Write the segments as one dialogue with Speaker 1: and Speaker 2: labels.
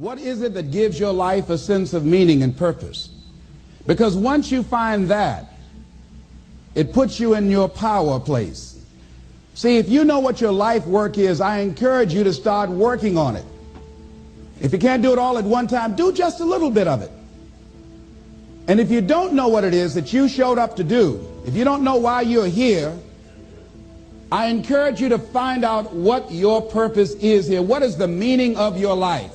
Speaker 1: What is it that gives your life a sense of meaning and purpose? Because once you find that, it puts you in your power place. See, if you know what your life work is, I encourage you to start working on it. If you can't do it all at one time, do just a little bit of it. And if you don't know what it is that you showed up to do, if you don't know why you're here, I encourage you to find out what your purpose is here. What is the meaning of your life?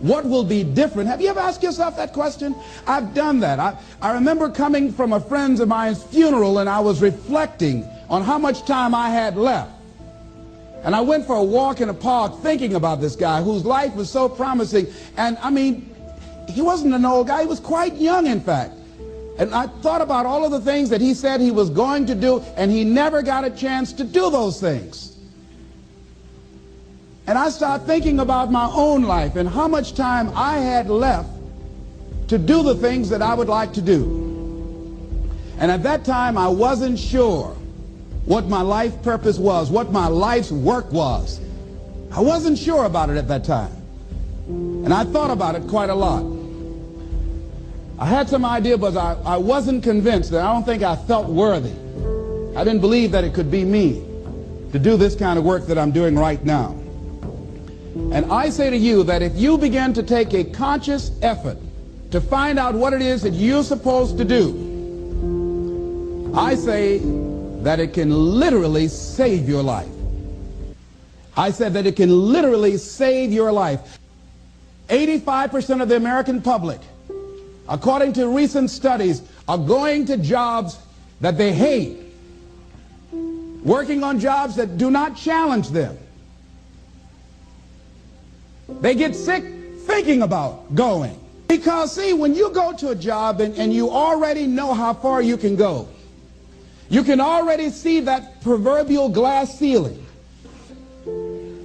Speaker 1: What will be different? Have you ever asked yourself that question? I've done that. I remember coming from a friend of mine's funeral, and I was reflecting on how much time I had left. And I went for a walk in a park thinking about this guy whose life was so promising. And I mean, he wasn't an old guy. He was quite young, in fact. And I thought about all of the things that he said he was going to do, and he never got a chance to do those things. And I started thinking about my own life and how much time I had left to do the things that I would like to do. And at that time, I wasn't sure what my life purpose was, what my life's work was. I wasn't sure about it at that time. And I thought about it quite a lot. I had some idea, but I wasn't convinced. That I don't think I felt worthy. I didn't believe that it could be me to do this kind of work that I'm doing right now. And I say to you that if you begin to take a conscious effort to find out what it is that you're supposed to do, I say that it can literally save your life. I said that it can literally save your life. 85% of the American public, according to recent studies, are going to jobs that they hate, working on jobs that do not challenge them. They get sick thinking about going. Because, see, when you go to a job and you already know how far you can go, you can already see that proverbial glass ceiling.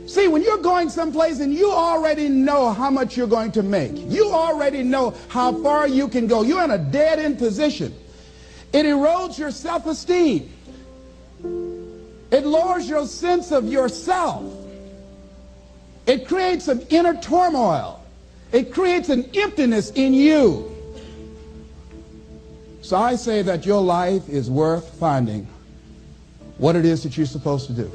Speaker 1: See, when you're going someplace and you already know how much you're going to make, you already know how far you can go, you're in a dead-end position. It erodes your self-esteem. It lowers your sense of yourself. It creates an inner turmoil. It creates an emptiness in you. So I say that your life is worth finding what it is that you're supposed to do.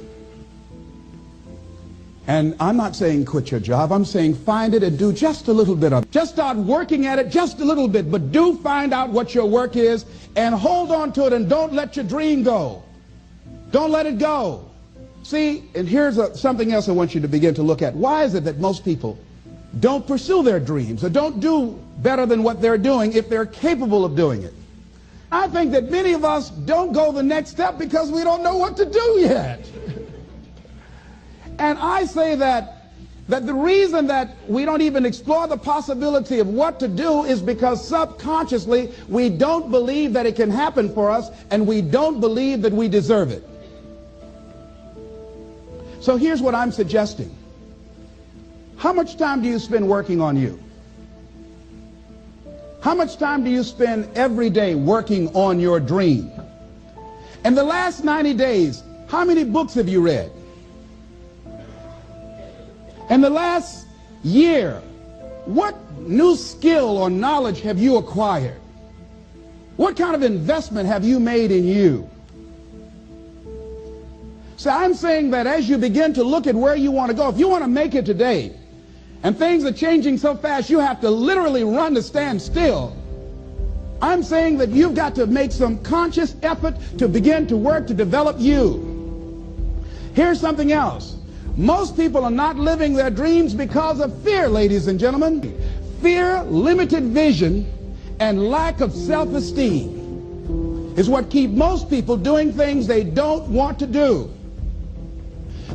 Speaker 1: And I'm not saying quit your job. I'm saying find it and do just a little bit of it. Just start working at it just a little bit, but do find out what your work is and hold on to it, and don't let your dream go. Don't let it go. See, and here's something else I want you to begin to look at. Why is it that most people don't pursue their dreams or don't do better than what they're doing if they're capable of doing it? I think that many of us don't go the next step because we don't know what to do yet. And I say that the reason that we don't even explore the possibility of what to do is because subconsciously we don't believe that it can happen for us, and we don't believe that we deserve it. So here's what I'm suggesting. How much time do you spend working on you? How much time do you spend every day working on your dream? In the last 90 days, how many books have you read? In the last year, what new skill or knowledge have you acquired? What kind of investment have you made in you? So I'm saying that as you begin to look at where you want to go, if you want to make it today, and things are changing so fast you have to literally run to stand still, I'm saying that you've got to make some conscious effort to begin to work to develop you. Here's something else. Most people are not living their dreams because of fear, ladies and gentlemen. Fear, limited vision, and lack of self-esteem is what keep most people doing things they don't want to do.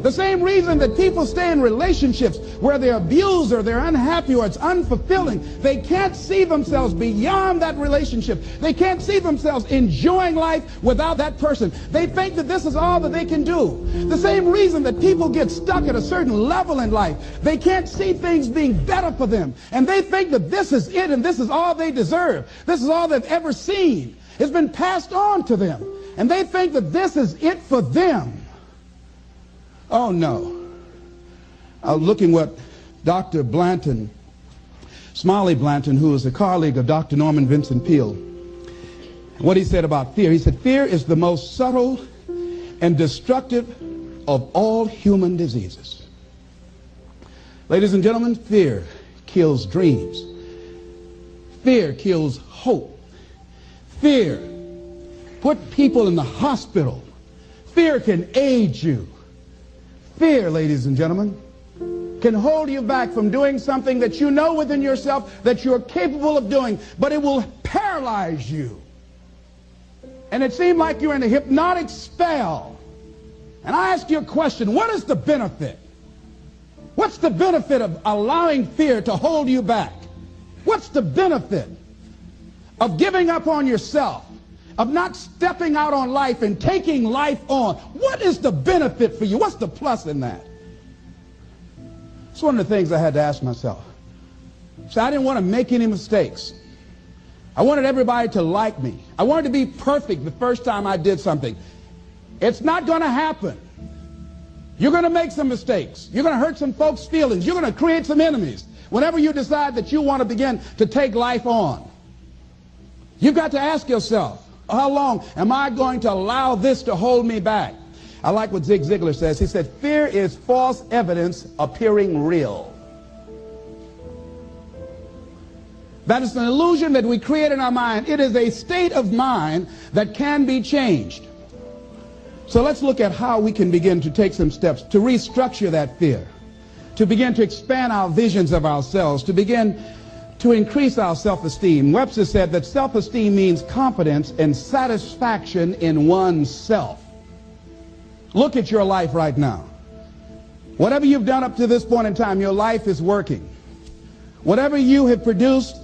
Speaker 1: The same reason that people stay in relationships where they're abused or they're unhappy or it's unfulfilling, they can't see themselves beyond that relationship. They can't see themselves enjoying life without that person. They think that this is all that they can do. The same reason that people get stuck at a certain level in life, they can't see things being better for them. And they think that this is it and this is all they deserve. This is all they've ever seen. It's been passed on to them. And they think that this is it for them. Oh no. Looking what Dr. Blanton Smiley Blanton, who was a colleague of Dr. Norman Vincent Peale. What he said about fear, he said, fear is the most subtle and destructive of all human diseases. Ladies and gentlemen, fear kills dreams. Fear kills hope. Fear put people in the hospital. Fear can age you. Fear, ladies and gentlemen, can hold you back from doing something that you know within yourself that you're capable of doing, but it will paralyze you. And it seemed like you're in a hypnotic spell. And I ask you a question, what is the benefit? What's the benefit of allowing fear to hold you back? What's the benefit of giving up on yourself, of not stepping out on life and taking life on? What is the benefit for you? What's the plus in that? It's one of the things I had to ask myself. So I didn't want to make any mistakes. I wanted everybody to like me. I wanted to be perfect the first time I did something. It's not going to happen. You're going to make some mistakes. You're going to hurt some folks' feelings. You're going to create some enemies whenever you decide that you want to begin to take life on. You've got to ask yourself, how long am I going to allow this to hold me back? I like what Zig Ziglar says. He said, fear is false evidence appearing real. That is an illusion that we create in our mind. It is a state of mind that can be changed. So let's look at how we can begin to take some steps to restructure that fear, to begin to expand our visions of ourselves, to begin to increase our self-esteem. Webster said that self-esteem means confidence and satisfaction in oneself. Look at your life right now. Whatever you've done up to this point in time, your life is working. Whatever you have produced,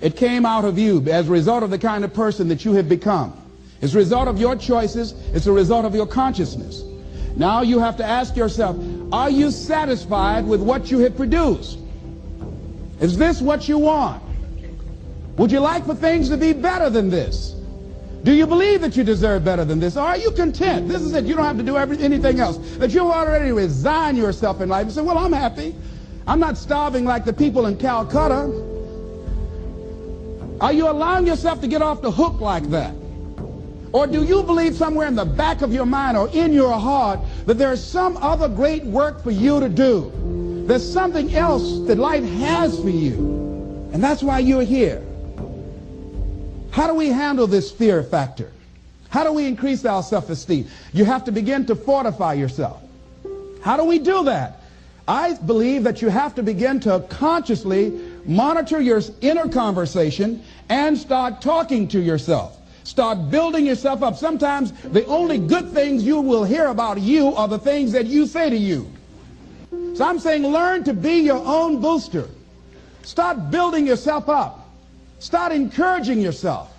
Speaker 1: it came out of you as a result of the kind of person that you have become. It's a result of your choices. It's a result of your consciousness. Now you have to ask yourself, are you satisfied with what you have produced? Is this what you want? Would you like for things to be better than this? Do you believe that you deserve better than this? Or are you content? This is it. You don't have to do anything else. That you already resign yourself in life and say, well, I'm happy. I'm not starving like the people in Calcutta. Are you allowing yourself to get off the hook like that? Or do you believe somewhere in the back of your mind or in your heart that there's some other great work for you to do? There's something else that life has for you. And that's why you're here. How do we handle this fear factor? How do we increase our self-esteem? You have to begin to fortify yourself. How do we do that? I believe that you have to begin to consciously monitor your inner conversation and start talking to yourself. Start building yourself up. Sometimes the only good things you will hear about you are the things that you say to you. So I'm saying learn to be your own booster. Start building yourself up. Start encouraging yourself.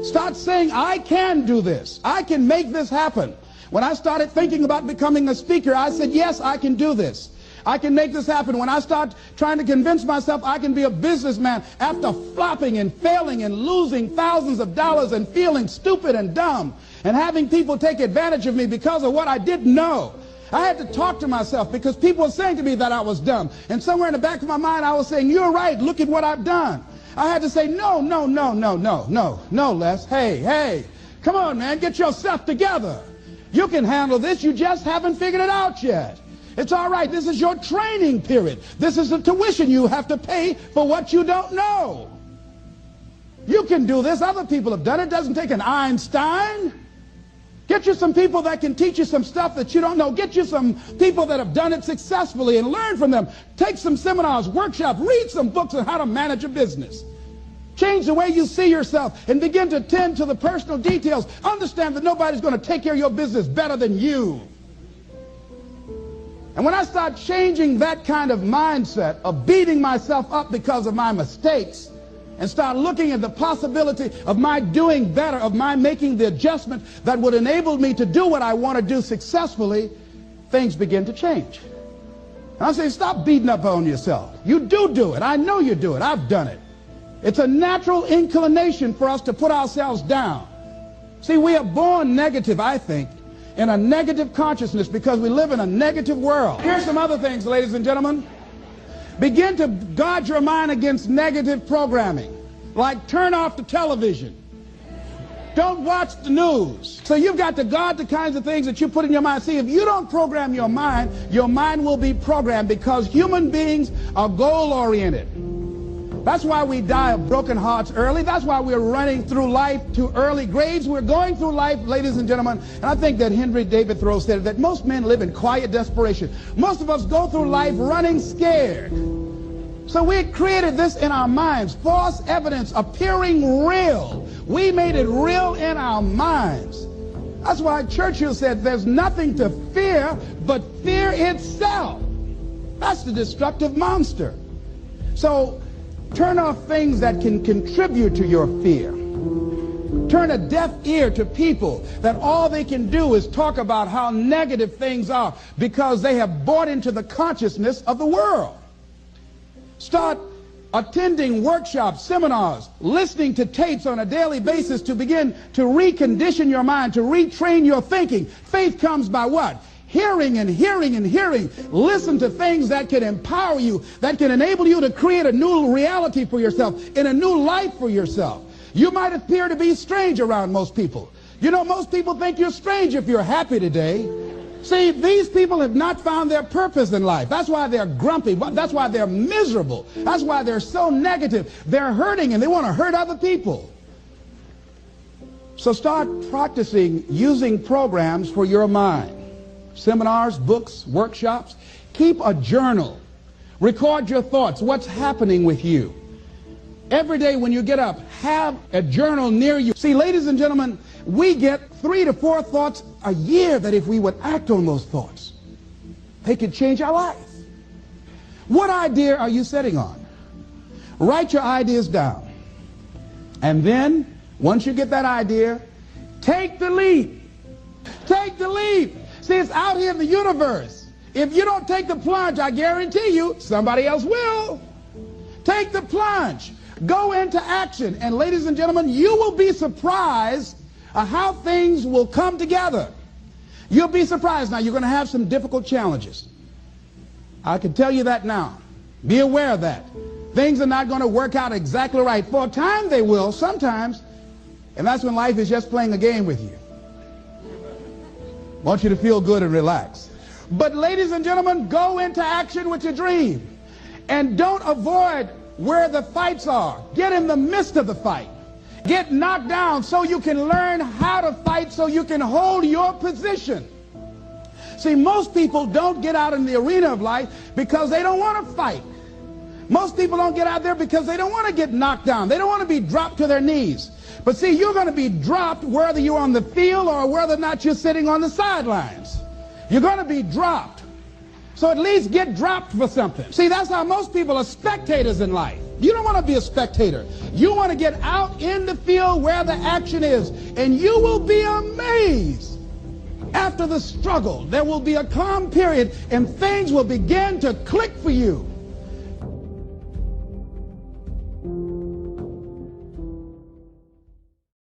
Speaker 1: Start saying, I can do this. I can make this happen. When I started thinking about becoming a speaker, I said, yes, I can do this. I can make this happen. When I start trying to convince myself I can be a businessman after flopping and failing and losing thousands of dollars and feeling stupid and dumb and having people take advantage of me because of what I didn't know, I had to talk to myself because people were saying to me that I was dumb. And somewhere in the back of my mind I was saying, you're right, look at what I've done. I had to say, no, Les. Hey, come on, man, get yourself together. You can handle this, you just haven't figured it out yet. It's all right. This is your training period. This is the tuition you have to pay for what you don't know. You can do this. Other people have done it. It doesn't take an Einstein. Get you some people that can teach you some stuff that you don't know. Get you some people that have done it successfully and learn from them. Take some seminars, workshops, read some books on how to manage a business. Change the way you see yourself and begin to tend to the personal details. Understand that nobody's going to take care of your business better than you. And when I start changing that kind of mindset of beating myself up because of my mistakes and start looking at the possibility of my doing better, of my making the adjustment that would enable me to do what I want to do successfully, things begin to change. And I say, stop beating up on yourself. You do it. I know you do it. I've done it. It's a natural inclination for us to put ourselves down. See, we are born negative, I think, in a negative consciousness because we live in a negative world. Here's some other things, ladies and gentlemen. Begin to guard your mind against negative programming, like turn off the television. Don't watch the news. So you've got to guard the kinds of things that you put in your mind. See, if you don't program your mind will be programmed, because human beings are goal-oriented. That's why we die of broken hearts early. That's why we're running through life to early graves. We're going through life, ladies and gentlemen, and I think that Henry David Thoreau said that most men live in quiet desperation. Most of us go through life running scared. So we created this in our minds, false evidence appearing real. We made it real in our minds. That's why Churchill said there's nothing to fear but fear itself. That's the destructive monster. So turn off things that can contribute to your fear. Turn a deaf ear to people that all they can do is talk about how negative things are, because they have bought into the consciousness of the world. Start attending workshops, seminars, listening to tapes on a daily basis to begin to recondition your mind, to retrain your thinking. Faith comes by what? Hearing and hearing and hearing. Listen to things that can empower you, that can enable you to create a new reality for yourself, and a new life for yourself. You might appear to be strange around most people. You know, most people think you're strange if you're happy today. See, these people have not found their purpose in life. That's why they're grumpy. That's why they're miserable. That's why they're so negative. They're hurting and they want to hurt other people. So start practicing using programs for your mind. Seminars, books, workshops. Keep a journal. Record your thoughts. What's happening with you? Every day when you get up, have a journal near you. See, ladies and gentlemen, we get 3 to 4 thoughts a year that if we would act on those thoughts, they could change our life. What idea are you sitting on? Write your ideas down. And then, once you get that idea, take the leap. Take the leap. See, it's out here in the universe. If you don't take the plunge, I guarantee you, somebody else will. Take the plunge. Go into action. And ladies and gentlemen, you will be surprised how things will come together. You'll be surprised. Now, you're going to have some difficult challenges. I can tell you that now. Be aware of that. Things are not going to work out exactly right. For a time they will, sometimes. And that's when life is just playing a game with you. I want you to feel good and relax. But ladies and gentlemen, go into action with your dream. And don't avoid where the fights are. Get in the midst of the fight. Get knocked down so you can learn how to fight, so you can hold your position. See, most people don't get out in the arena of life because they don't want to fight. Most people don't get out there because they don't want to get knocked down. They don't want to be dropped to their knees. But see, you're going to be dropped whether you're on the field or whether or not you're sitting on the sidelines. You're going to be dropped. So at least get dropped for something. See, that's how most people are spectators in life. You don't want to be a spectator. You want to get out in the field where the action is. And you will be amazed. After the struggle, there will be a calm period and things will begin to click for you.